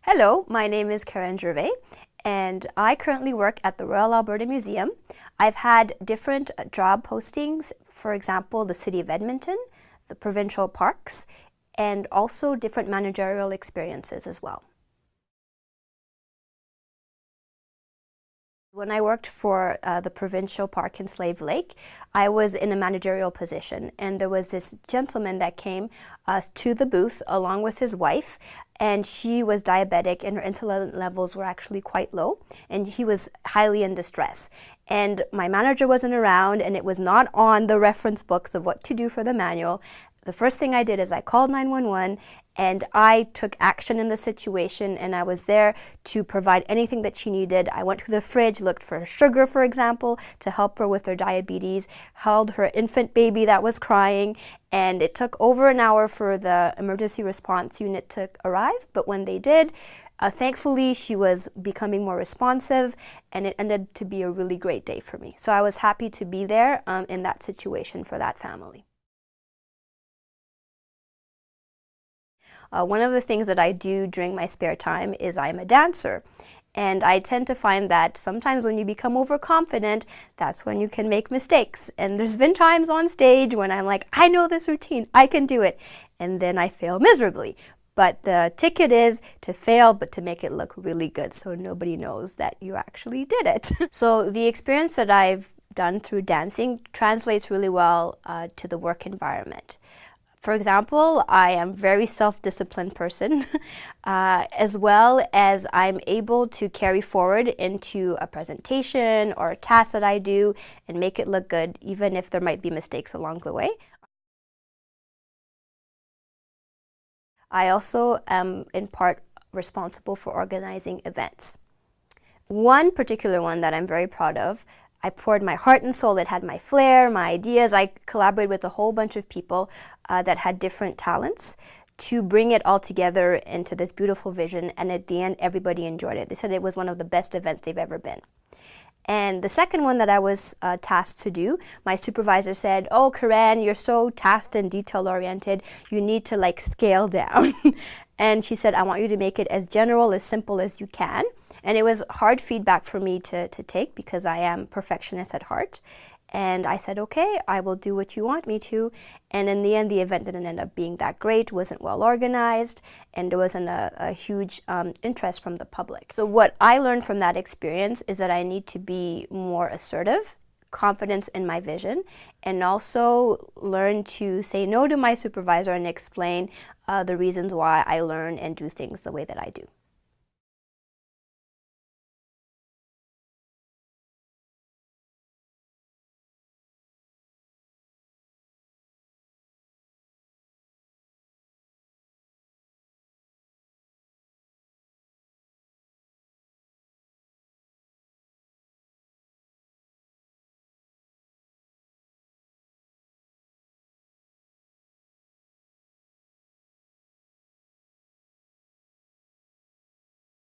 Hello, my name is Karène and I currently work at the Royal Alberta Museum. I've had different job postings, for example, the City of Edmonton, the provincial parks, and also different managerial experiences as well. When I worked for the provincial park in Slave Lake, I was in a managerial position, and there was this gentleman that came to the booth along with his wife, and she was diabetic and her insulin levels were actually quite low, and he was highly in distress. And my manager wasn't around, and it was not on the reference books of what to do for the manual. The first thing I did is I called 911 and I took action in the situation, and I was there to provide anything that she needed. I went to the fridge, looked for sugar, for example, to help her with her diabetes, held her infant baby that was crying, and it took over an hour for the emergency response unit to arrive, but when they did, thankfully she was becoming more responsive, and it ended to be a really great day for me. So I was happy to be there in that situation for that family. One of the things that I do during my spare time is I'm a dancer. And I tend to find that sometimes when you become overconfident, that's when you can make mistakes. And there's been times on stage when I'm like, I know this routine, I can do it. And then I fail miserably. But the ticket is to fail, but to make it look really good so nobody knows that you actually did it. So the experience that I've done through dancing translates really well to the work environment. For example, I am a very self-disciplined person, as well as I'm able to carry forward into a presentation or a task that I do and make it look good, even if there might be mistakes along the way. I also am in part responsible for organizing events. One particular one that I'm very proud of, I poured my heart and soul. It had my flair, my ideas. I collaborated with a whole bunch of people that had different talents to bring it all together into this beautiful vision, and at the end everybody enjoyed it. They said it was one of the best events they've ever been. And the second one that I was tasked to do, my supervisor said, "Oh, Karène, you're so tasked and detail-oriented, you need to scale down." And she said, "I want you to make it as general, as simple as you can." And it was hard feedback for me to take because I am perfectionist at heart. And I said, okay, I will do what you want me to. And in the end, the event didn't end up being that great, wasn't well organized, and there wasn't a huge interest from the public. So what I learned from that experience is that I need to be more assertive, confidence in my vision, and also learn to say no to my supervisor and explain the reasons why I learn and do things the way that I do.